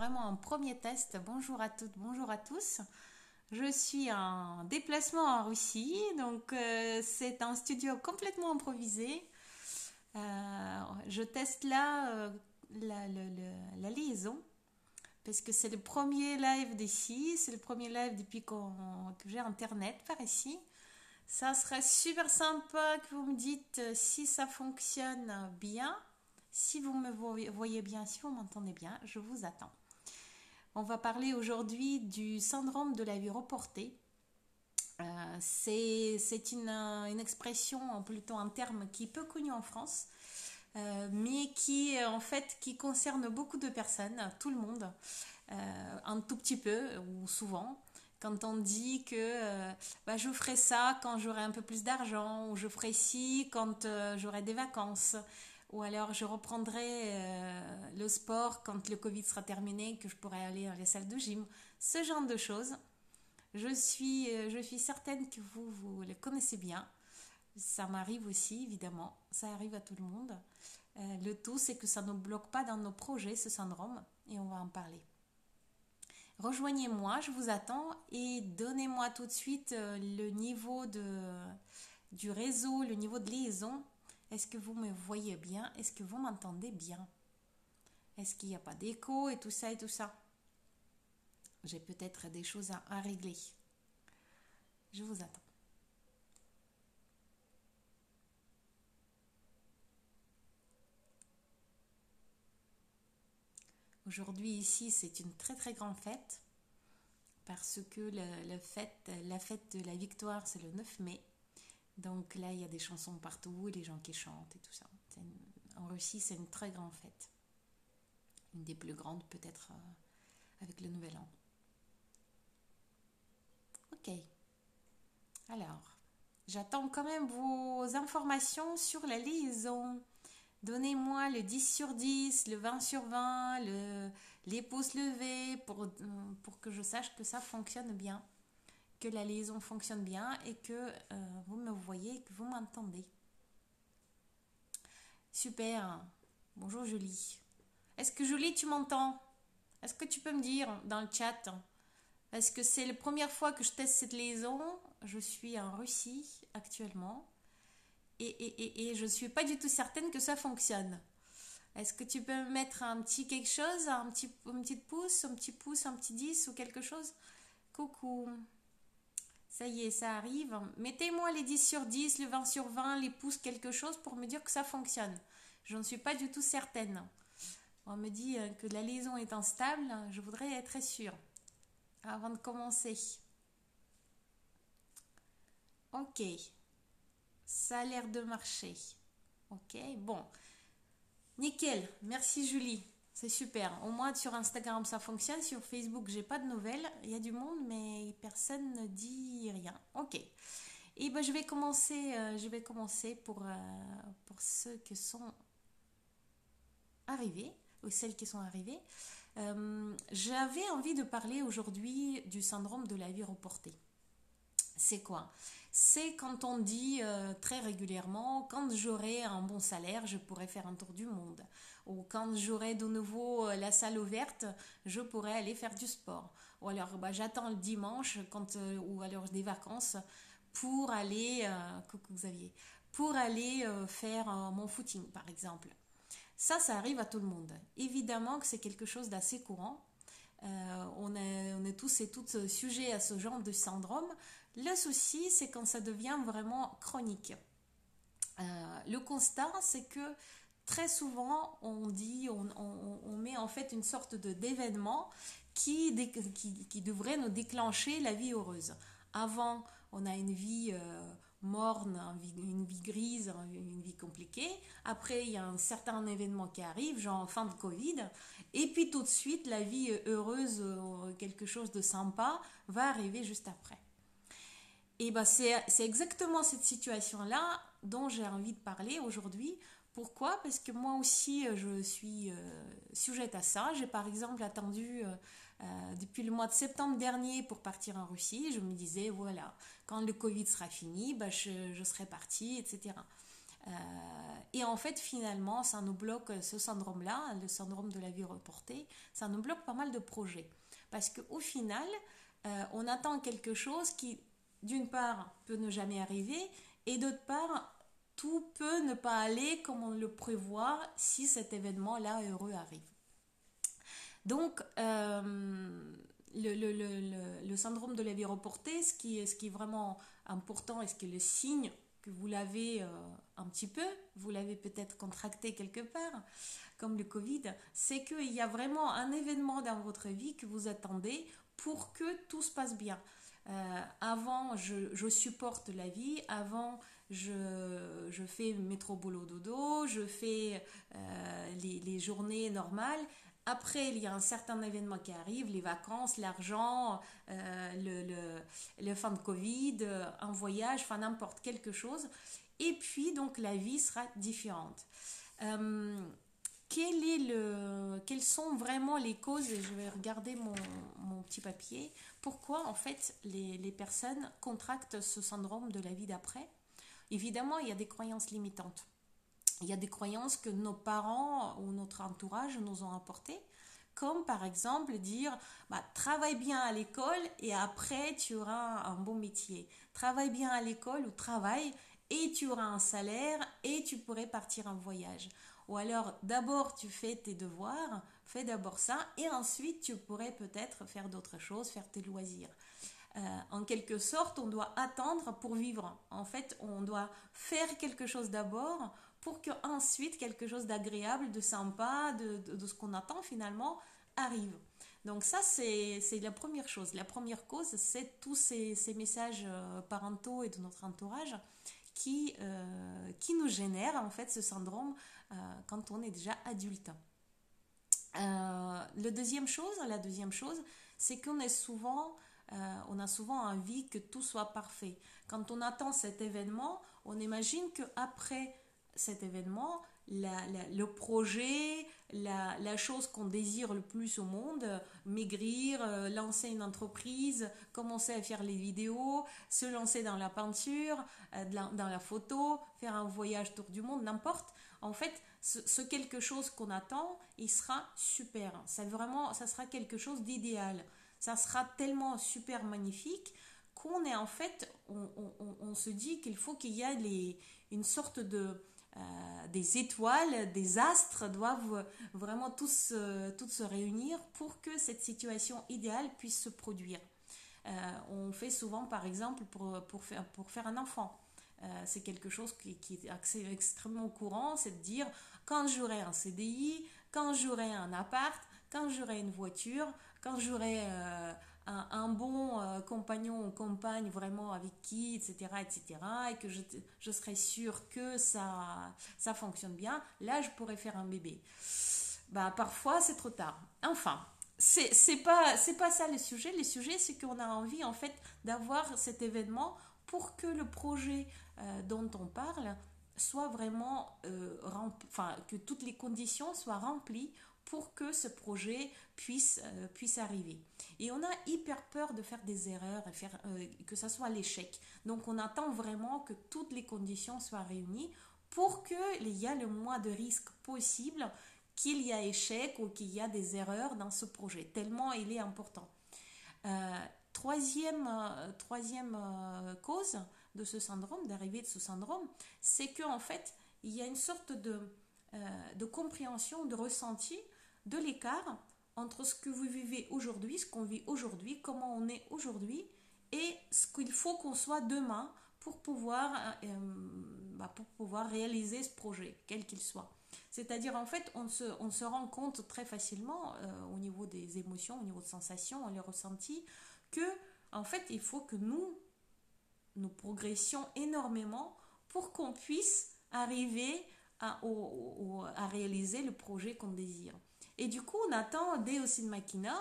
vraiment un premier test. Bonjour à toutes, bonjour à tous. Je suis en déplacement en Russie, donc c'est un studio complètement improvisé. Je teste là la liaison, parce que c'est le premier live d'ici, c'est le premier live depuis que j'ai Internet par ici. Ça serait super sympa que vous me dites si ça fonctionne bien, si vous me voyez bien, si vous m'entendez bien, je vous attends. On va parler aujourd'hui du syndrome de la vie reportée. C'est une expression, plutôt un terme qui est peu connu en France, mais qui en fait qui concerne beaucoup de personnes, tout le monde, un tout petit peu ou souvent. Quand on dit que je ferai ça quand j'aurai un peu plus d'argent, ou je ferai ci quand j'aurai des vacances, ou alors je reprendrai le sport quand le Covid sera terminé, que je pourrai aller dans les salles de gym, ce genre de choses. Je suis certaine que vous les connaissez bien. Ça m'arrive aussi, évidemment. Ça arrive à tout le monde. Le tout, c'est que ça ne bloque pas dans nos projets, ce syndrome, et on va en parler. Rejoignez-moi, je vous attends, et donnez-moi tout de suite le niveau du réseau, le niveau de liaison. Est-ce que vous me voyez bien? Est-ce que vous m'entendez bien? Est-ce qu'il n'y a pas d'écho et tout ça et tout ça? J'ai peut-être des choses à régler. Je vous attends. Aujourd'hui ici, c'est une très très grande fête parce que la fête de la victoire, c'est le 9 mai. Donc là, il y a des chansons partout, des gens qui chantent et tout ça. En Russie, c'est une très grande fête. Une des plus grandes peut-être avec le Nouvel An. Ok. Alors, j'attends quand même vos informations sur la liaison. Donnez-moi le 10 sur 10, le 20 sur 20, les pouces levés pour que je sache que ça fonctionne bien, que la liaison fonctionne bien et que vous me voyez, que vous m'entendez. Super. Bonjour Julie. Est-ce que Julie, tu m'entends? Est-ce que tu peux me dire dans le chat? Est-ce que c'est la première fois que je teste cette liaison? Je suis en Russie actuellement et je ne suis pas du tout certaine que ça fonctionne. Est-ce que tu peux me mettre un petit quelque chose, un petit pouce, un petit 10 ou quelque chose? Coucou. Ça y est, ça arrive. Mettez-moi les 10 sur 10, le 20 sur 20, les pouces, quelque chose pour me dire que ça fonctionne. Je ne suis pas du tout certaine. On me dit que la liaison est instable. Je voudrais être sûre avant de commencer. Ok. Ça a l'air de marcher. Ok, bon. Nickel, merci Julie. C'est super. Au moins sur Instagram ça fonctionne. Sur Facebook, j'ai pas de nouvelles. Il y a du monde, mais personne ne dit rien. Ok. Et ben je vais commencer pour ceux qui sont arrivés ou celles qui sont arrivées. J'avais envie de parler aujourd'hui du syndrome de la vie reportée. C'est quoi? C'est quand on dit très régulièrement, quand j'aurai un bon salaire, je pourrai faire un tour du monde. Ou quand j'aurai de nouveau la salle ouverte, je pourrai aller faire du sport. Ou alors j'attends le dimanche ou alors des vacances pour aller, coucou Xavier, pour aller faire mon footing par exemple. Ça arrive à tout le monde. Évidemment que c'est quelque chose d'assez courant. On est tous et toutes sujets à ce genre de syndrome. Le souci, c'est quand ça devient vraiment chronique. Le constat, c'est que très souvent, on met en fait une sorte d'événement qui devrait nous déclencher la vie heureuse. Avant, on a une vie morne, une vie grise, une vie compliquée. Après, il y a un certain événement qui arrive, genre fin de Covid. Et puis tout de suite, la vie heureuse, quelque chose de sympa, va arriver juste après. Et c'est exactement cette situation-là dont j'ai envie de parler aujourd'hui. Pourquoi? Parce que moi aussi, je suis sujette à ça. J'ai par exemple attendu depuis le mois de septembre dernier pour partir en Russie. Je me disais, voilà, quand le Covid sera fini, je serai partie, etc. Et en fait, finalement, ça nous bloque ce syndrome-là, le syndrome de la vie reportée, ça nous bloque pas mal de projets. Parce qu'au final, on attend quelque chose qui, d'une part, peut ne jamais arriver, et d'autre part, tout peut ne pas aller comme on le prévoit si cet événement-là heureux arrive. Donc, le syndrome de la vie reportée, ce qui est vraiment important et ce qui est le signe que vous l'avez un petit peu, vous l'avez peut-être contracté quelque part, comme le Covid, c'est qu'il y a vraiment un événement dans votre vie que vous attendez pour que tout se passe bien. Avant, je supporte la vie, avant, je fais métro boulot dodo, je fais les journées normales. Après, il y a un certain événement qui arrive, les vacances, l'argent, le fin de Covid, un voyage, enfin n'importe quelque chose. Et puis, donc, la vie sera différente. Euh, Quelles sont vraiment les causes, et je vais regarder mon petit papier, pourquoi en fait les personnes contractent ce syndrome de la vie d'après. Évidemment, il y a des croyances limitantes. Il y a des croyances que nos parents ou notre entourage nous ont apportées, comme par exemple dire bah, travaille bien à l'école et après tu auras un bon métier. Travaille bien à l'école ou travaille et tu auras un salaire et tu pourrais partir en voyage. Ou alors d'abord tu fais tes devoirs, fais d'abord ça et ensuite tu pourrais peut-être faire d'autres choses, faire tes loisirs. En quelque sorte, on doit attendre pour vivre. En fait, on doit faire quelque chose d'abord pour que ensuite quelque chose d'agréable, de sympa, de ce qu'on attend finalement arrive. Donc ça, c'est la première chose. La première cause, c'est tous ces messages parentaux et de notre entourage qui nous génèrent en fait ce syndrome quand on est déjà adulte. La deuxième chose, c'est qu'on est souvent, on a souvent envie que tout soit parfait. Quand on attend cet événement, on imagine qu'après cet événement, le projet, la chose qu'on désire le plus au monde, maigrir, lancer une entreprise, commencer à faire les vidéos, se lancer dans la peinture, dans la photo, faire un voyage autour du monde, n'importe. En fait, ce quelque chose qu'on attend, il sera super. Ça sera quelque chose d'idéal. Ça sera tellement super magnifique qu'on est en fait, on se dit qu'il faut qu'il y ait une sorte des étoiles, des astres doivent vraiment toutes se réunir pour que cette situation idéale puisse se produire. On fait souvent, par exemple, pour faire un enfant. C'est quelque chose qui est extrêmement courant, c'est de dire quand j'aurai un CDI, quand j'aurai un appart, quand j'aurai une voiture, quand j'aurai un bon compagnon ou compagne vraiment avec qui, etc., etc., et que je serai sûre que ça fonctionne bien, là je pourrais faire un bébé. Bah, parfois c'est trop tard. Enfin, c'est pas ça le sujet c'est qu'on a envie en fait d'avoir cet événement pour que le projet dont on parle soit vraiment enfin que toutes les conditions soient remplies pour que ce projet puisse arriver. Et on a hyper peur de faire des erreurs et que ça soit l'échec. Donc on attend vraiment que toutes les conditions soient réunies pour qu'il y ait le moins de risques possible qu'il y a échec ou qu'il y a des erreurs dans ce projet, tellement il est important. Troisième cause de ce syndrome, d'arrivée de ce syndrome, c'est qu'en fait, il y a une sorte de compréhension, de ressenti de l'écart entre ce que vous vivez aujourd'hui, ce qu'on vit aujourd'hui, comment on est aujourd'hui et ce qu'il faut qu'on soit demain pour pouvoir réaliser ce projet, quel qu'il soit. C'est-à-dire, en fait, on se rend compte très facilement au niveau des émotions, au niveau des sensations, les ressentis, que, en fait, il faut que nous progressions énormément pour qu'on puisse arriver à réaliser le projet qu'on désire. Et du coup, on attend Deus in Machina,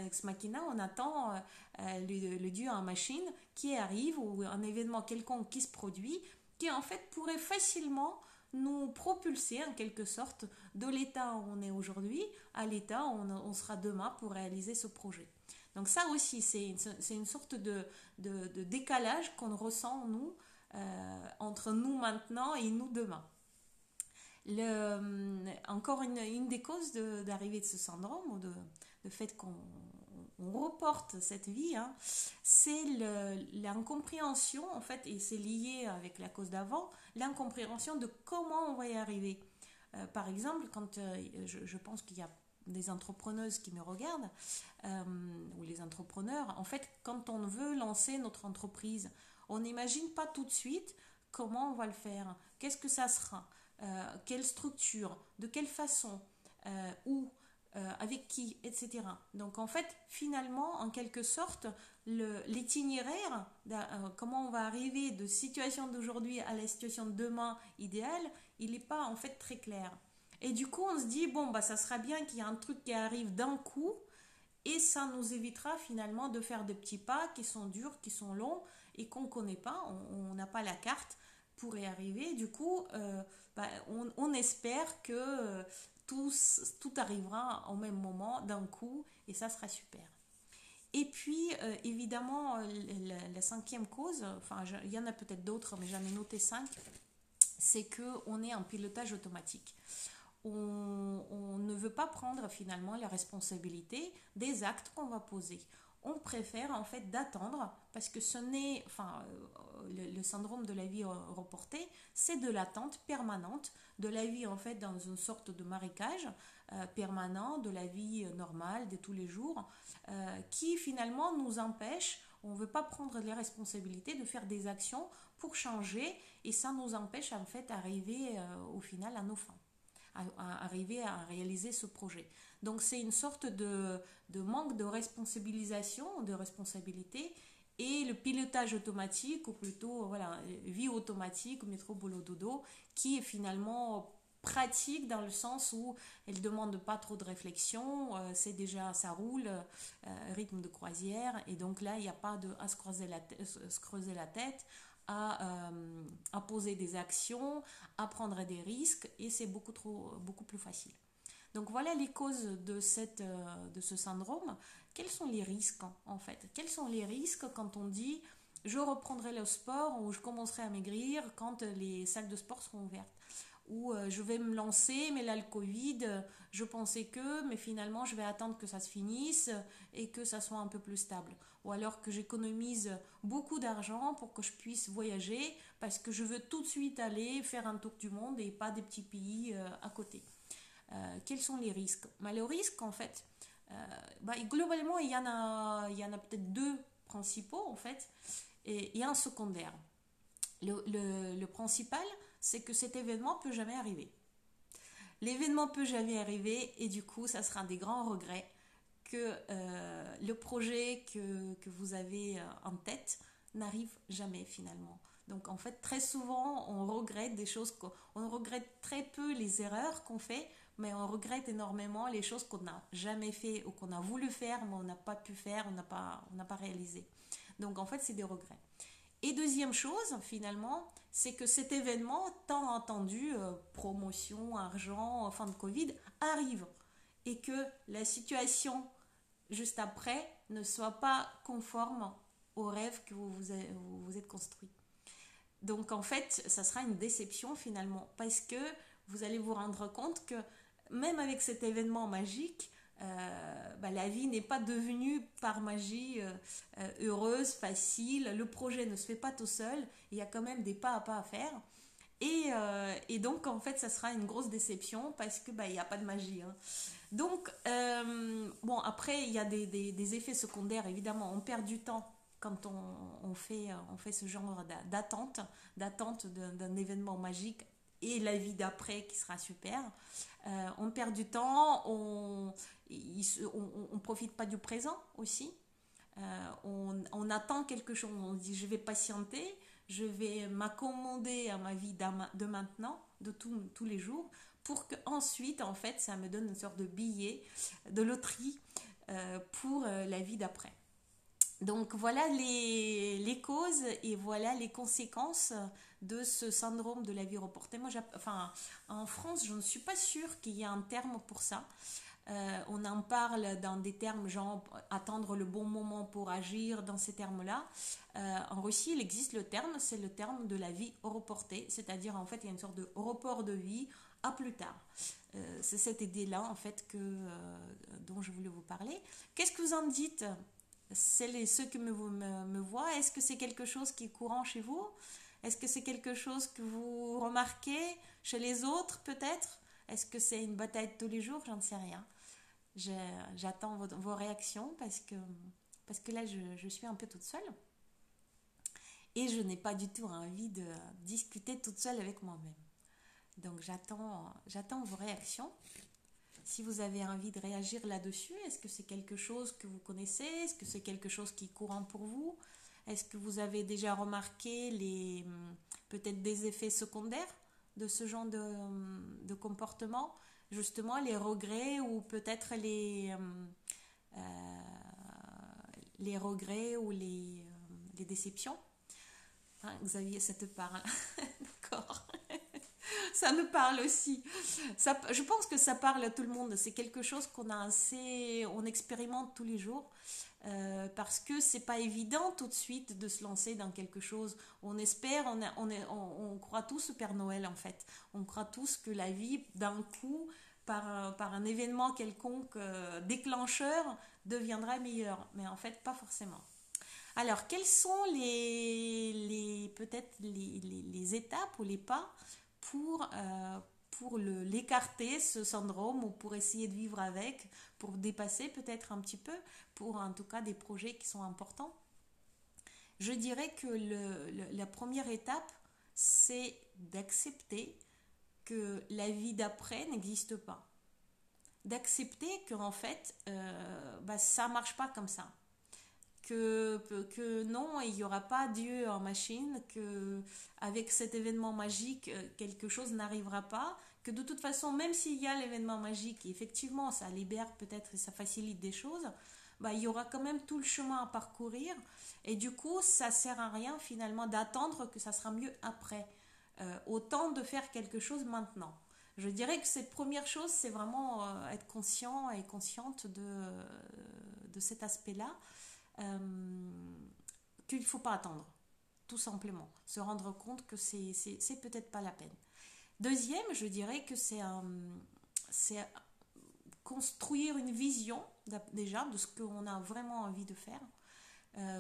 ex machina, on attend le Dieu en machine qui arrive ou un événement quelconque qui se produit, qui en fait pourrait facilement nous propulser en quelque sorte de l'état où on est aujourd'hui à l'état où on sera demain pour réaliser ce projet. Donc ça aussi, c'est une sorte de décalage qu'on ressent, nous, entre nous maintenant et nous demain. Encore une des causes d'arrivée de ce syndrome, ou de fait qu'on reporte cette vie, hein, c'est l'incompréhension, en fait, et c'est lié avec la cause d'avant, l'incompréhension de comment on va y arriver. Par exemple, quand je pense qu'il y a des entrepreneuses qui me regardent, ou les entrepreneurs, en fait, quand on veut lancer notre entreprise, on n'imagine pas tout de suite comment on va le faire, qu'est-ce que ça sera, quelle structure, de quelle façon, où, avec qui, etc. Donc en fait, finalement, en quelque sorte, l'itinéraire, comment on va arriver de situation d'aujourd'hui à la situation de demain idéale, il n'est pas en fait très clair. Et du coup, on se dit, bon, bah, ça sera bien qu'il y ait un truc qui arrive d'un coup, et ça nous évitera finalement de faire des petits pas qui sont durs, qui sont longs, et qu'on ne connaît pas, on n'a pas la carte pour y arriver. Du coup, bah, on espère que tout arrivera au même moment, d'un coup, et ça sera super. Et puis, évidemment, la cinquième cause, enfin, il y en a peut-être d'autres, mais j'en ai noté 5, c'est qu'on est en pilotage automatique. On ne veut pas prendre finalement la responsabilité des actes qu'on va poser. On préfère en fait d'attendre parce que ce n'est, enfin, le syndrome de la vie reportée, c'est de l'attente permanente de la vie en fait dans une sorte de marécage permanent, de la vie normale de tous les jours, qui finalement nous empêche. On ne veut pas prendre les responsabilités de faire des actions pour changer et ça nous empêche en fait d'arriver au final à nos fins. À arriver à réaliser ce projet. Donc c'est une sorte de manque de responsabilisation, de responsabilité, et le pilotage automatique, ou plutôt voilà, vie automatique, métro boulot dodo, qui est finalement pratique dans le sens où elle ne demande pas trop de réflexion, c'est déjà, ça roule, rythme de croisière, et donc là il n'y a pas à se creuser la tête, à poser des actions, à prendre des risques, et c'est beaucoup plus facile. Donc voilà les causes de ce syndrome. Quels sont les risques en fait? Quels sont les risques quand on dit je reprendrai le sport ou je commencerai à maigrir quand les salles de sport seront ouvertes? Ou je vais me lancer, mais là le Covid, je pensais mais finalement je vais attendre que ça se finisse et que ça soit un peu plus stable. Ou alors que j'économise beaucoup d'argent pour que je puisse voyager parce que je veux tout de suite aller faire un tour du monde et pas des petits pays à côté. Quels sont les risques? Le risque en fait, globalement il y en a peut-être deux principaux en fait et un secondaire. Le principal, c'est que cet événement peut jamais arriver. L'événement peut jamais arriver et du coup, ça sera des grands regrets que le projet que vous avez en tête n'arrive jamais finalement. Donc en fait, très souvent, on regrette des choses, on regrette très peu les erreurs qu'on fait, mais on regrette énormément les choses qu'on n'a jamais fait ou qu'on a voulu faire, mais on n'a pas pu faire, on n'a pas réalisé. Donc en fait, c'est des regrets. Et deuxième chose, finalement, c'est que cet événement, tant entendu, promotion, argent, fin de Covid, arrive. Et que la situation juste après ne soit pas conforme au rêve que vous êtes construit. Donc en fait, ça sera une déception finalement, parce que vous allez vous rendre compte que même avec cet événement magique, la vie n'est pas devenue par magie heureuse, facile, le projet ne se fait pas tout seul, il y a quand même des pas à pas à faire. Et donc en fait ça sera une grosse déception parce que il n'y a pas de magie, hein. Donc bon, après il y a des effets secondaires, évidemment on perd du temps quand on fait ce genre d'attente d'un événement magique et la vie d'après qui sera super. On perd du temps, on profite pas du présent aussi. On attend quelque chose, on dit je vais patienter, je vais m'accommoder à ma vie de maintenant, de tous les jours, pour que ensuite en fait ça me donne une sorte de billet de loterie pour la vie d'après. Donc voilà les causes et voilà les conséquences de ce syndrome de la vie reportée. Moi, en France, je ne suis pas sûre qu'il y ait un terme pour ça. On en parle dans des termes genre attendre le bon moment pour agir, dans ces termes-là. En Russie, il existe le terme, c'est le terme de la vie reportée, c'est-à-dire en fait il y a une sorte de report de vie à plus tard. C'est cette idée-là en fait dont je voulais vous parler. Qu'est-ce que vous en dites? Ceux qui me voient, est-ce que c'est quelque chose qui est courant chez vous? Est-ce que c'est quelque chose que vous remarquez chez les autres peut-être? Est-ce que c'est une bataille de tous les jours? J'en sais rien. J'attends vos réactions parce que là je suis un peu toute seule et je n'ai pas du tout envie de discuter toute seule avec moi-même. Donc j'attends vos réactions. Si vous avez envie de réagir là-dessus, est-ce que c'est quelque chose que vous connaissez? Est-ce que c'est quelque chose qui est courant pour vous? Est-ce que vous avez déjà remarqué peut-être des effets secondaires de ce genre de comportement? Justement, les regrets ou peut-être les regrets ou les déceptions. Hein, Xavier, ça te parle. D'accord. Ça me parle aussi. Je pense que ça parle à tout le monde. C'est quelque chose on expérimente tous les jours. Parce que c'est pas évident tout de suite de se lancer dans quelque chose. On espère, on croit tous au Père Noël en fait. On croit tous que la vie, d'un coup, par un événement quelconque déclencheur, deviendra meilleure. Mais en fait, pas forcément. Alors, quelles sont peut-être les étapes ou les pas pour l'écarter, ce syndrome, ou pour essayer de vivre avec, pour dépasser peut-être un petit peu, pour en tout cas des projets qui sont importants? Je dirais que la première étape, c'est d'accepter que la vie d'après n'existe pas. D'accepter qu'en fait, ça marche pas comme ça. Que non, il n'y aura pas Dieu en machine, que avec cet événement magique, quelque chose n'arrivera pas, que de toute façon, même s'il y a l'événement magique, et effectivement, ça libère peut-être et ça facilite des choses, il y aura quand même tout le chemin à parcourir, et du coup, ça sert à rien finalement d'attendre que ça sera mieux après. Autant de faire quelque chose maintenant. Je dirais que cette première chose, c'est vraiment être conscient et consciente de cet aspect-là, qu'il ne faut pas attendre, tout simplement. Se rendre compte que c'est peut-être pas la peine. Deuxième, je dirais que c'est construire une vision déjà de ce qu'on a vraiment envie de faire.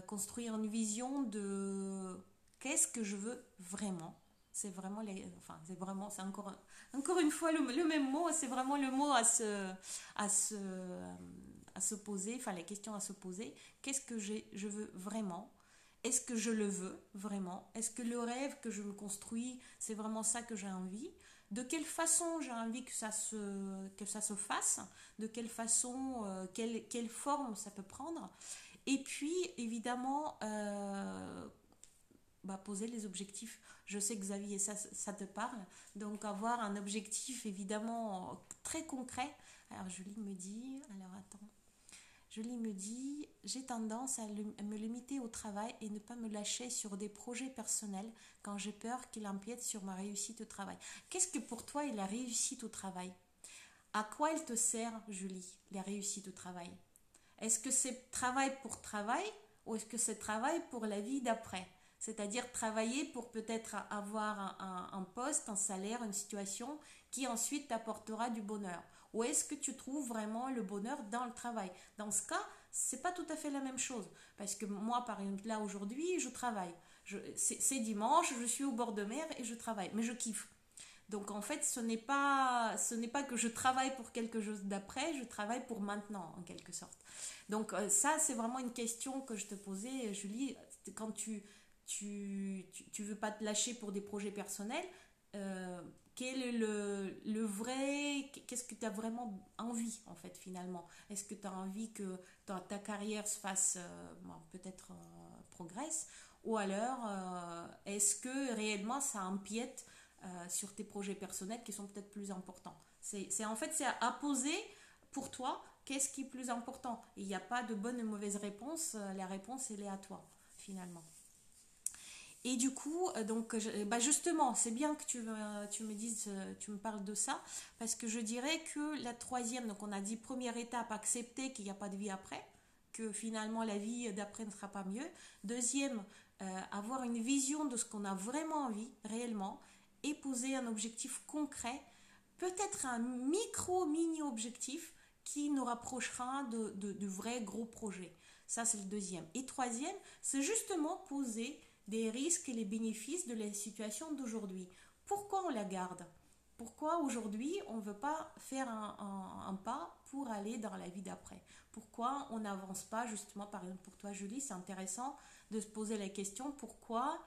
Construire une vision de qu'est-ce que je veux vraiment. C'est encore une fois le même mot, c'est vraiment le mot à se poser, enfin les questions à se poser. Qu'est-ce que je veux vraiment? Est-ce que je le veux vraiment? Est-ce que le rêve que je me construis, c'est vraiment ça que j'ai envie? De quelle façon j'ai envie que ça se fasse? De quelle façon, quelle forme ça peut prendre? Et puis, évidemment, poser les objectifs. Je sais que Xavier, ça te parle. Donc, avoir un objectif, évidemment, très concret. Alors, Julie me dit, j'ai tendance à me limiter au travail et ne pas me lâcher sur des projets personnels quand j'ai peur qu'il empiète sur ma réussite au travail. Qu'est-ce que pour toi est la réussite au travail? À quoi elle te sert, Julie, la réussite au travail? Est-ce que c'est travail pour travail ou est-ce que c'est travail pour la vie d'après? C'est-à-dire travailler pour peut-être avoir un poste, un salaire, une situation qui ensuite t'apportera du bonheur. Ou est-ce que tu trouves vraiment le bonheur dans le travail? Dans ce cas, c'est pas tout à fait la même chose. Parce que moi, par exemple, là aujourd'hui, je travaille. C'est dimanche, je suis au bord de mer et je travaille. Mais je kiffe. Donc en fait, ce n'est pas que je travaille pour quelque chose d'après, je travaille pour maintenant, en quelque sorte. Donc ça, c'est vraiment une question que je te posais, Julie. Quand tu veux pas te lâcher pour des projets personnels, quel est le vrai, qu'est-ce que tu as vraiment envie en fait finalement? Est-ce que tu as envie que ta carrière se fasse, peut-être progresse, ou alors est-ce que réellement ça empiète sur tes projets personnels qui sont peut-être plus importants? En fait, c'est à poser pour toi, qu'est-ce qui est plus important? Il n'y a pas de bonne ou mauvaise réponse, la réponse elle est à toi finalement. Et du coup, donc, bah justement, c'est bien que tu me dises, tu me parles de ça, parce que je dirais que la troisième, donc on a dit première étape, accepter qu'il n'y a pas de vie après, que finalement la vie d'après ne sera pas mieux. Deuxième, avoir une vision de ce qu'on a vraiment envie, réellement, et poser un objectif concret, peut-être un mini-objectif qui nous rapprochera de vrais gros projets. Ça, c'est le deuxième. Et troisième, c'est justement poser des risques et les bénéfices de la situation d'aujourd'hui. Pourquoi on la garde? Pourquoi aujourd'hui on ne veut pas faire un pas pour aller dans la vie d'après? Pourquoi on n'avance pas justement, par exemple pour toi Julie, c'est intéressant de se poser la question pourquoi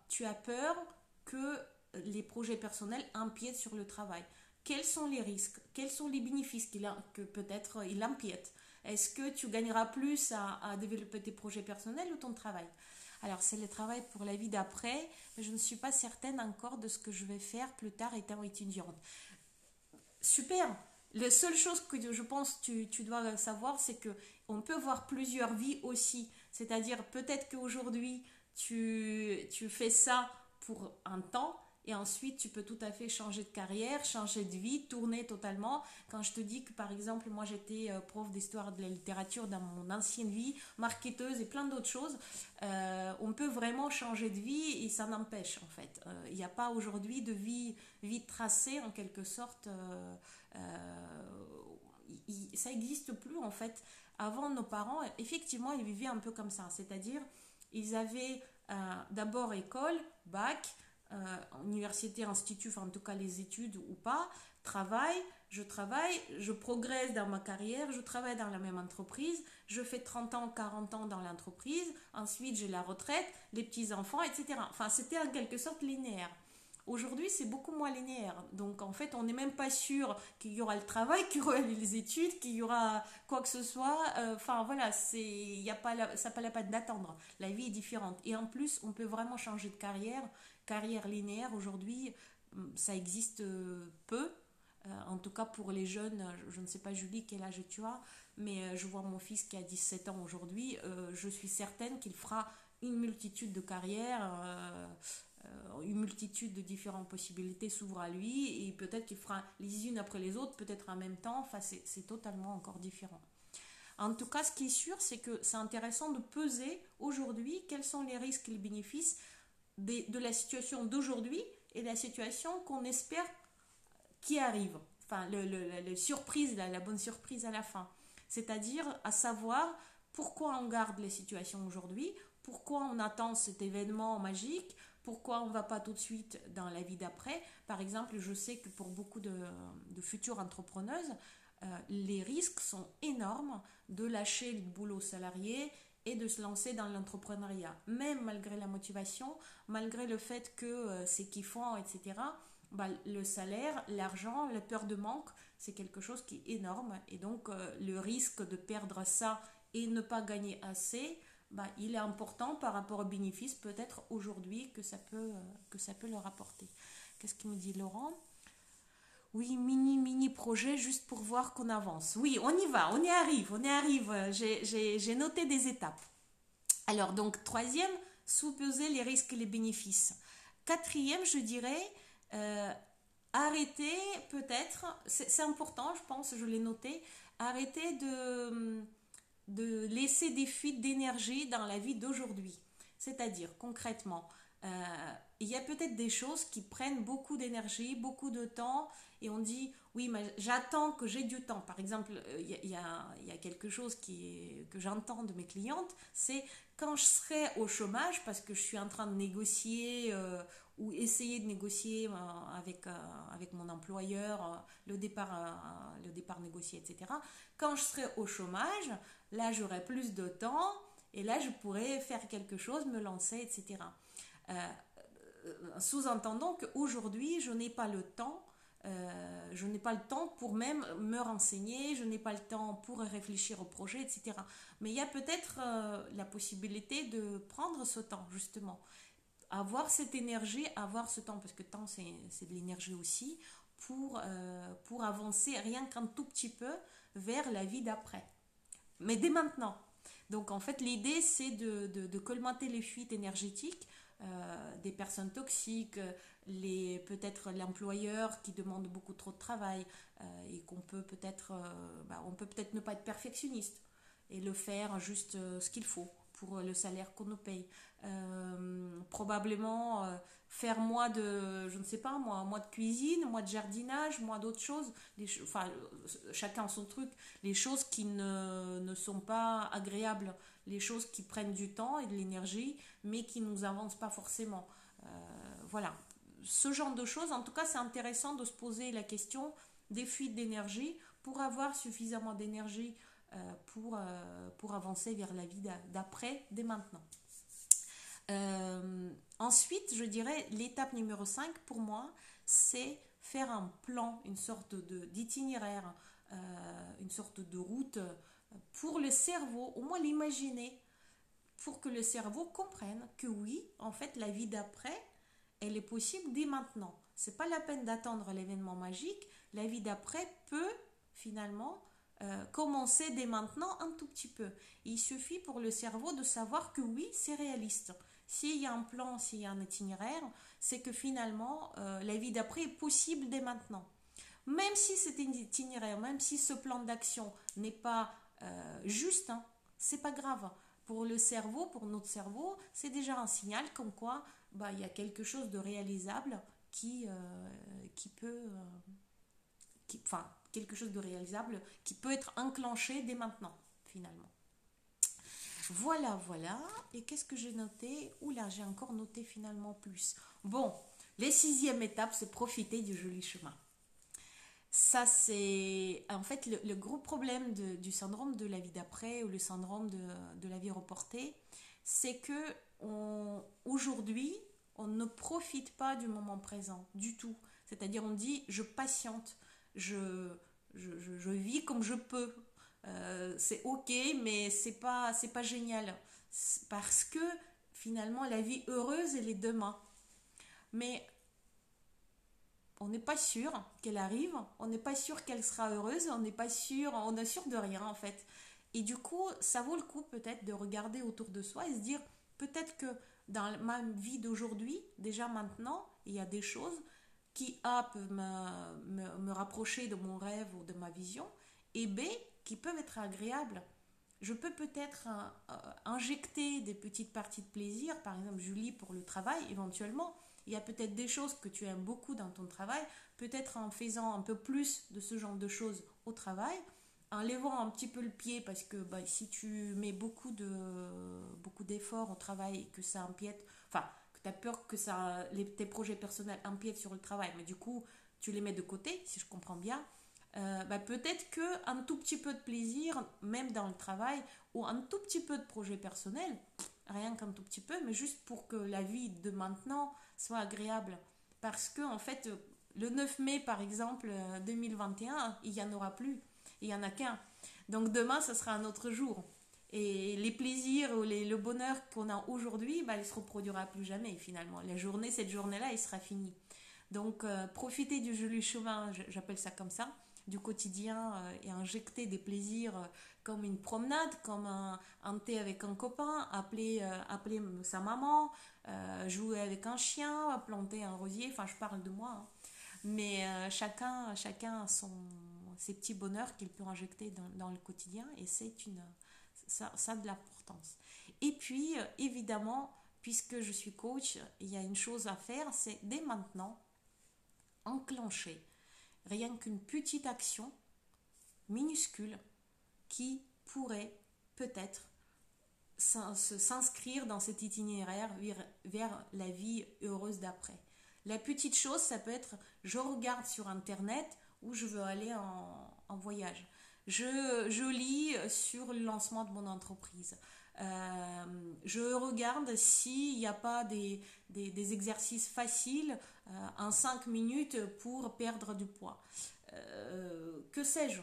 tu as peur que les projets personnels empiètent sur le travail. Quels sont les risques? Quels sont les bénéfices que peut-être il empiète? Est-ce que tu gagneras plus à développer tes projets personnels ou ton travail? Alors, c'est le travail pour la vie d'après, mais je ne suis pas certaine encore de ce que je vais faire plus tard étant étudiante. Super! La seule chose que je pense que tu dois savoir, c'est que on peut voir plusieurs vies aussi. C'est-à-dire, peut-être qu'aujourd'hui, tu fais ça pour un temps, et ensuite, tu peux tout à fait changer de carrière, changer de vie, tourner totalement. Quand je te dis que, par exemple, moi, j'étais prof d'histoire de la littérature dans mon ancienne vie, marketeuse et plein d'autres choses, on peut vraiment changer de vie et ça n'empêche, en fait. Il n'y a pas aujourd'hui de vie tracée, en quelque sorte. Ça n'existe plus, en fait. Avant, nos parents, effectivement, ils vivaient un peu comme ça. C'est-à-dire, ils avaient d'abord école, bac, université, institut, enfin en tout cas les études ou pas, travail, je progresse dans ma carrière, je travaille dans la même entreprise, je fais 30 ans, 40 ans dans l'entreprise, ensuite j'ai la retraite, les petits-enfants, etc. Enfin, c'était en quelque sorte linéaire. Aujourd'hui, c'est beaucoup moins linéaire. Donc, en fait, on n'est même pas sûr qu'il y aura le travail, qu'il y aura les études, qu'il y aura quoi que ce soit. Enfin, voilà, y a pas ça n'a pas la peine d'attendre. La vie est différente. Et en plus, on peut vraiment changer de carrière. Carrière linéaire, aujourd'hui, ça existe peu. En tout cas, pour les jeunes, je ne sais pas, Julie, quel âge tu as, mais je vois mon fils qui a 17 ans aujourd'hui. Je suis certaine qu'il fera une multitude de carrières. Une multitude de différentes possibilités s'ouvre à lui et peut-être qu'il fera les unes après les autres, peut-être en même temps, enfin c'est totalement encore différent. En tout cas, ce qui est sûr, c'est que c'est intéressant de peser aujourd'hui quels sont les risques et les bénéfices de la situation d'aujourd'hui et de la situation qu'on espère qui arrive. Enfin, le surprise, la bonne surprise à la fin. C'est-à-dire à savoir pourquoi on garde les situations aujourd'hui, pourquoi on attend cet événement magique, pourquoi on ne va pas tout de suite dans la vie d'après. Par exemple, je sais que pour beaucoup de futures entrepreneuses, les risques sont énormes de lâcher le boulot salarié et de se lancer dans l'entrepreneuriat. Même malgré la motivation, malgré le fait que c'est kiffant, etc., bah, le salaire, l'argent, la peur de manque, c'est quelque chose qui est énorme. Et donc, le risque de perdre ça et ne pas gagner assez, bah, il est important par rapport aux bénéfices peut-être aujourd'hui que ça peut leur apporter. Qu'est-ce qu'il me dit Laurent? Oui, mini projet juste pour voir qu'on avance. Oui, on y va, on y arrive, on y arrive. J'ai noté des étapes. Alors donc troisième, sous-peser les risques et les bénéfices. Quatrième, je dirais, arrêter peut-être, c'est important, je pense, je l'ai noté, arrêter de laisser des fuites d'énergie dans la vie d'aujourd'hui. C'est-à-dire, concrètement, il y a peut-être des choses qui prennent beaucoup d'énergie, beaucoup de temps, et on dit, oui, mais j'attends que j'ai du temps. Par exemple, il y a quelque chose que j'entends de mes clientes, c'est quand je serai au chômage, parce que je suis en train de négocier ou essayer de négocier avec mon employeur le départ négocié, etc. Quand je serai au chômage, là j'aurai plus de temps et là je pourrai faire quelque chose, me lancer, etc. Sous-entendant qu'aujourd'hui je n'ai pas le temps. Je n'ai pas le temps pour même me renseigner, je n'ai pas le temps pour réfléchir au projet, etc. Mais il y a peut-être la possibilité de prendre ce temps, justement. Avoir cette énergie, avoir ce temps, parce que le temps, c'est de l'énergie aussi, pour avancer rien qu'un tout petit peu vers la vie d'après. Mais dès maintenant. Donc en fait, l'idée, c'est de colmater les fuites énergétiques des personnes toxiques, peut-être l'employeur qui demande beaucoup trop de travail et qu'on peut peut-être, on peut peut-être ne pas être perfectionniste et le faire juste ce qu'il faut pour le salaire qu'on nous paye. Probablement faire moins de, je ne sais pas moi, moins de cuisine, moins de jardinage, moins d'autres choses. Enfin, chacun son truc. Les choses qui ne sont pas agréables, les choses qui prennent du temps et de l'énergie, mais qui ne nous avancent pas forcément. Voilà. Ce genre de choses, en tout cas, c'est intéressant de se poser la question des fuites d'énergie pour avoir suffisamment d'énergie pour avancer vers la vie d'après, dès maintenant. Ensuite, je dirais l'étape numéro 5 pour moi, c'est faire un plan, une sorte d'itinéraire, une sorte de route pour le cerveau, au moins l'imaginer, pour que le cerveau comprenne que oui, en fait, la vie d'après, elle est possible dès maintenant. C'est pas la peine d'attendre l'événement magique. La vie d'après peut finalement commencer dès maintenant un tout petit peu. Il suffit pour le cerveau de savoir que oui, c'est réaliste. S'il y a un plan, s'il y a un itinéraire, c'est que finalement, la vie d'après est possible dès maintenant. Même si cet itinéraire, même si ce plan d'action n'est pas juste, hein, c'est pas grave. Pour le cerveau, pour notre cerveau, c'est déjà un signal comme quoi il y a quelque chose de réalisable qui peut, enfin, quelque chose de réalisable qui peut être enclenché dès maintenant, finalement. Voilà, voilà. Et qu'est-ce que j'ai noté? Oula, j'ai encore noté finalement plus. Bon, les 6e étapes, c'est profiter du joli chemin. Ça, c'est en fait le gros problème du syndrome de la vie d'après ou le syndrome de la vie reportée, c'est que aujourd'hui, on ne profite pas du moment présent du tout. C'est-à-dire, on dit, je patiente, je vis comme je peux. C'est ok, mais c'est pas génial. Parce que finalement, la vie heureuse, elle est demain. Mais on n'est pas sûr qu'elle arrive, on n'est pas sûr qu'elle sera heureuse, on est sûr de rien en fait. Et du coup, ça vaut le coup peut-être de regarder autour de soi et se dire peut-être que dans ma vie d'aujourd'hui, déjà maintenant, il y a des choses qui A peuvent me rapprocher de mon rêve ou de ma vision et B qui peuvent être agréables. Je peux peut-être injecter des petites parties de plaisir, par exemple Julie pour le travail éventuellement. Il y a peut-être des choses que tu aimes beaucoup dans ton travail, peut-être en faisant un peu plus de ce genre de choses au travail, en levant un petit peu le pied parce que si tu mets beaucoup d'efforts au travail et que ça empiète, enfin que tu as peur que tes projets personnels empiètent sur le travail, mais du coup tu les mets de côté, si je comprends bien, peut-être qu'un tout petit peu de plaisir, même dans le travail, ou un tout petit peu de projet personnel, rien qu'un tout petit peu, mais juste pour que la vie de maintenant soit agréable. Parce que, en fait, le 9 mai, par exemple, 2021, il n'y en aura plus. Il n'y en a qu'un. Donc demain, ce sera un autre jour. Et les plaisirs ou le bonheur qu'on a aujourd'hui, il ne se reproduira plus jamais, finalement. Cette journée-là, il sera fini. Donc, profiter du joli chemin, j'appelle ça comme ça, du quotidien et injecter des plaisirs comme une promenade, comme un thé avec un copain, appeler sa maman, jouer avec un chien, planter un rosier, enfin je parle de moi, hein. Mais chacun a ses petits bonheurs qu'il peut injecter dans le quotidien et ça a de l'importance. Et puis évidemment, puisque je suis coach, il y a une chose à faire, c'est dès maintenant enclencher rien qu'une petite action minuscule qui pourrait peut-être s'inscrire dans cet itinéraire vers la vie heureuse d'après. La petite chose, ça peut être je regarde sur internet où je veux aller en voyage. Je lis sur le lancement de mon entreprise. Je regarde s'il n'y a pas des exercices faciles en 5 minutes pour perdre du poids. Que sais-je?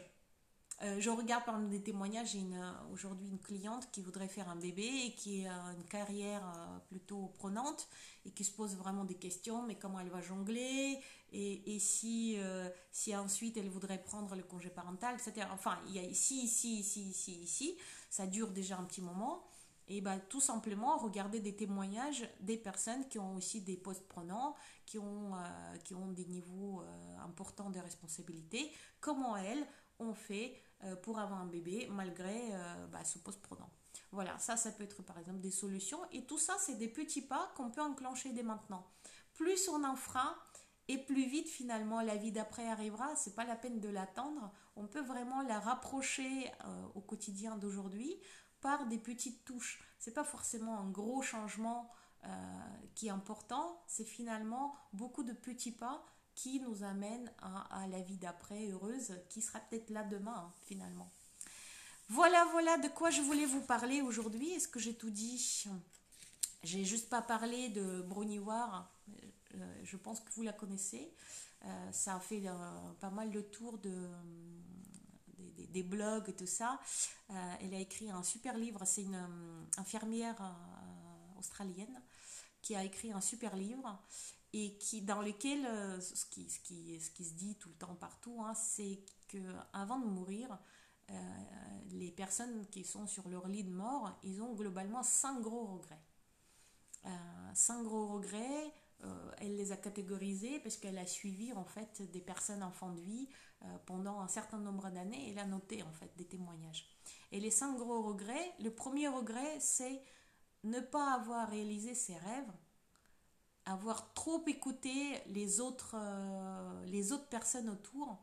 Je regarde par exemple des témoignages. J'ai aujourd'hui une cliente qui voudrait faire un bébé et qui a une carrière plutôt prenante et qui se pose vraiment des questions. Mais comment elle va jongler? Et si ensuite elle voudrait prendre le congé parental, etc. Enfin, il y a ici. Ça dure déjà un petit moment. Et bah, tout simplement regarder des témoignages des personnes qui ont aussi des postes prenants, qui ont des niveaux importants de responsabilité. Comment elles ont fait pour avoir un bébé malgré ce poste prenant. Voilà, ça peut être par exemple des solutions. Et tout ça, c'est des petits pas qu'on peut enclencher dès maintenant. Plus on en fera, et plus vite finalement la vie d'après arrivera. C'est pas la peine de l'attendre. On peut vraiment la rapprocher au quotidien d'aujourd'hui par des petites touches. C'est pas forcément un gros changement qui est important. C'est finalement beaucoup de petits pas qui nous amènent à la vie d'après heureuse, qui sera peut-être là demain finalement. Voilà de quoi je voulais vous parler aujourd'hui. Est-ce que j'ai tout dit? J'ai juste pas parlé de Bruniwar. Je pense que vous la connaissez. Ça a fait pas mal de tours des blogs et tout ça. Elle a écrit un super livre. C'est une infirmière australienne qui a écrit un super livre et dans lequel ce qui se dit tout le temps partout, c'est qu'avant de mourir, les personnes qui sont sur leur lit de mort, ils ont globalement 5 gros regrets. 5 gros regrets, elle les a catégorisés parce qu'elle a suivi en fait des personnes en fin de vie pendant un certain nombre d'années et elle a noté en fait des témoignages. Et les 5 gros regrets, le premier regret c'est ne pas avoir réalisé ses rêves, avoir trop écouté les autres personnes autour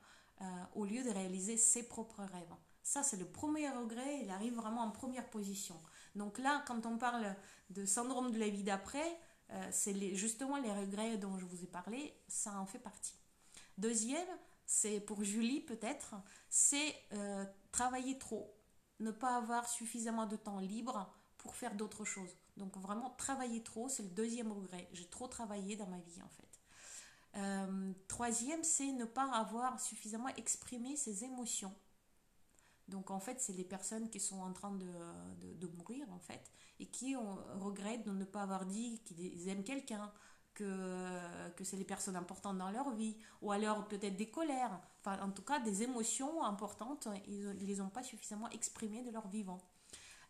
au lieu de réaliser ses propres rêves. Ça, c'est le premier regret, il arrive vraiment en première position. Donc là, quand on parle de syndrome de la vie d'après, c'est justement les regrets dont je vous ai parlé, ça en fait partie. Deuxième, c'est pour Julie peut-être, c'est travailler trop, ne pas avoir suffisamment de temps libre pour faire d'autres choses. Donc vraiment, travailler trop, c'est le deuxième regret. J'ai trop travaillé dans ma vie en fait. Troisième, c'est ne pas avoir suffisamment exprimé ses émotions. Donc en fait, c'est les personnes qui sont en train de mourir en fait et qui regrettent de ne pas avoir dit qu'ils aiment quelqu'un, que c'est les personnes importantes dans leur vie, ou alors peut-être des colères, enfin en tout cas des émotions importantes, ils ne les ont pas suffisamment exprimées de leur vivant.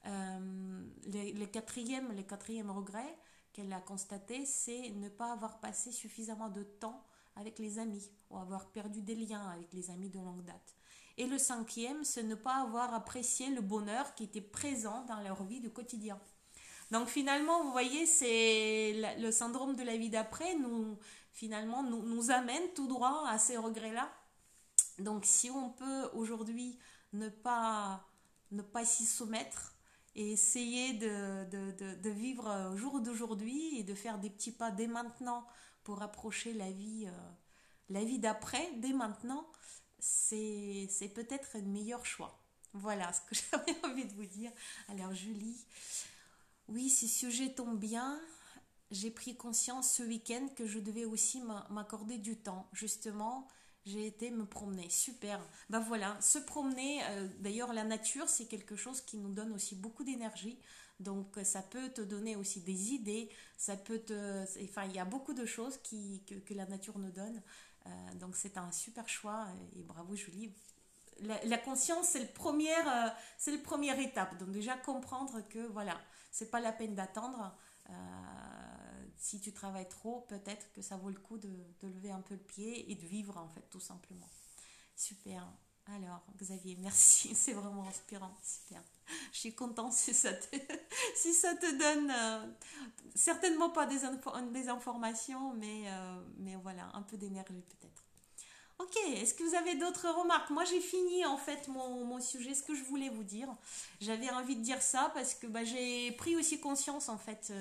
Le quatrième regret qu'elle a constaté, c'est ne pas avoir passé suffisamment de temps avec les amis ou avoir perdu des liens avec les amis de longue date. Et le cinquième, c'est ne pas avoir apprécié le bonheur qui était présent dans leur vie du quotidien. Donc finalement, vous voyez, c'est le syndrome de la vie d'après nous amène tout droit à ces regrets-là. Donc si on peut aujourd'hui ne pas s'y soumettre et essayer de vivre au jour d'aujourd'hui et de faire des petits pas dès maintenant pour approcher la vie d'après, dès maintenant, c'est peut-être un meilleur choix. Voilà ce que j'avais envie de vous dire. Alors Julie, oui, ce sujet tombe bien. J'ai pris conscience ce week-end que je devais aussi m'accorder du temps. Justement, j'ai été me promener. Super. Ben voilà, se promener. D'ailleurs, la nature, c'est quelque chose qui nous donne aussi beaucoup d'énergie. Donc, ça peut te donner aussi des idées. Enfin, il y a beaucoup de choses que la nature nous donne. Donc, c'est un super choix. Et bravo, Julie. La conscience, c'est le première étape. Donc, déjà, comprendre que, voilà, c'est pas la peine d'attendre. Si tu travailles trop, peut-être que ça vaut le coup de lever un peu le pied et de vivre en fait tout simplement. Super. Alors Xavier, merci, c'est vraiment inspirant, super. Je suis contente si ça te donne certainement pas des informations, mais voilà, un peu d'énergie peut-être. Ok, est-ce que vous avez d'autres remarques? Moi j'ai fini en fait mon sujet, ce que je voulais vous dire. J'avais envie de dire ça parce que j'ai pris aussi conscience en fait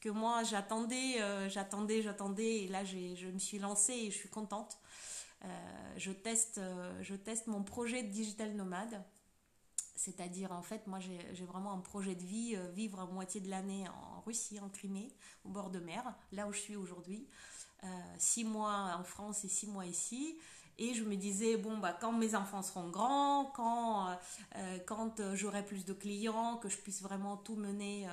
que moi j'attendais, et là je me suis lancée et je suis contente. Je teste mon projet de digital nomade. C'est-à-dire en fait moi j'ai vraiment un projet de vie, vivre à moitié de l'année en Russie, en Crimée, au bord de mer, là où je suis aujourd'hui. 6 mois en France et 6 mois ici. Et je me disais, bon, bah, quand mes enfants seront grands, quand j'aurai plus de clients, que je puisse vraiment tout mener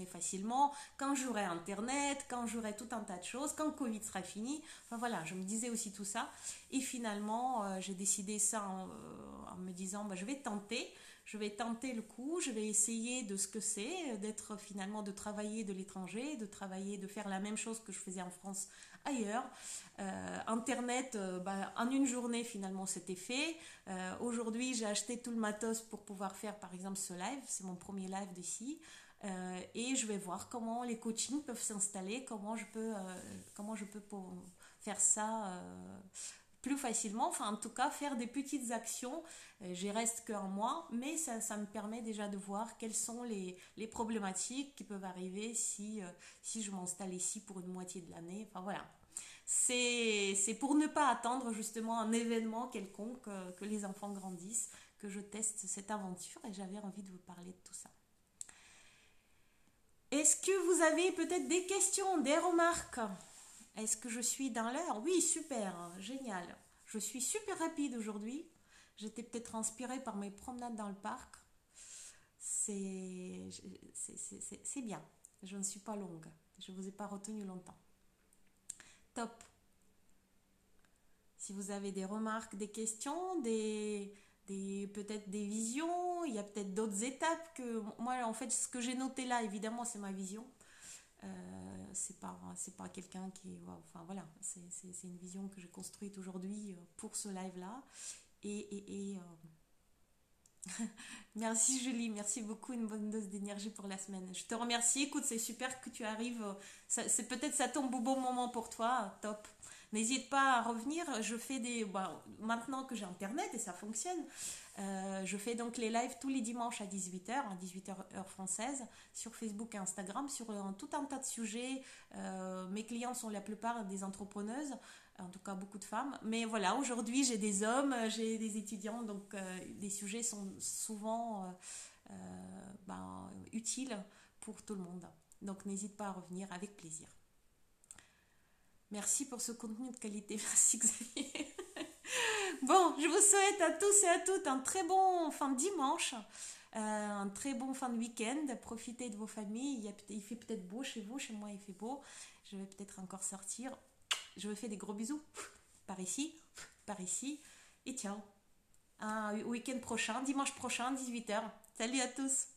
facilement, quand j'aurai Internet, quand j'aurai tout un tas de choses, quand le Covid sera fini. Enfin voilà, je me disais aussi tout ça. Et finalement, j'ai décidé ça en me disant, bah, je vais tenter le coup, je vais essayer de ce que c'est, d'être finalement, de travailler de l'étranger, de travailler, de faire la même chose que je faisais en France ailleurs. Internet, bah, en une journée finalement c'était fait. Aujourd'hui j'ai acheté tout le matos pour pouvoir faire par exemple ce live, c'est mon premier live d'ici. Et je vais voir comment les coachings peuvent s'installer, comment je peux faire ça plus facilement, enfin en tout cas faire des petites actions. J'y reste qu'un mois, mais ça me permet déjà de voir quelles sont les problématiques qui peuvent arriver si je m'installe ici pour une moitié de l'année. Enfin voilà, c'est pour ne pas attendre justement un événement quelconque, que les enfants grandissent, que je teste cette aventure et j'avais envie de vous parler de tout ça. Est-ce que vous avez peut-être des questions, des remarques? Est-ce que je suis dans l'heure? Oui, super, génial. Je suis super rapide aujourd'hui. J'étais peut-être inspirée par mes promenades dans le parc. C'est c'est bien. Je ne suis pas longue. Je ne vous ai pas retenu longtemps. Top. Si vous avez des remarques, des questions, peut-être des visions, il y a peut-être d'autres étapes que moi, en fait, ce que j'ai noté là, évidemment, c'est ma vision. C'est pas quelqu'un qui, enfin voilà, c'est une vision que j'ai construite aujourd'hui pour ce live là. Merci Julie, merci beaucoup, une bonne dose d'énergie pour la semaine. Je te remercie, écoute, c'est super que tu arrives, c'est peut-être ça tombe au bon moment pour toi, top. N'hésite pas à revenir, je fais maintenant que j'ai internet et ça fonctionne, je fais donc les lives tous les dimanches à 18h heure française, sur Facebook et Instagram, sur tout un tas de sujets. Mes clients sont la plupart des entrepreneuses, en tout cas beaucoup de femmes. Mais voilà, aujourd'hui j'ai des hommes, j'ai des étudiants, donc les sujets sont souvent utiles pour tout le monde. Donc n'hésite pas à revenir avec plaisir. Merci pour ce contenu de qualité. Merci Xavier. Bon, je vous souhaite à tous et à toutes un très bon fin de dimanche, un très bon fin de week-end. Profitez de vos familles. Il fait peut-être beau chez vous, chez moi il fait beau. Je vais peut-être encore sortir. Je vous fais des gros bisous. Par ici, par ici. Et ciao. Un week-end prochain, dimanche prochain, 18h. Salut à tous.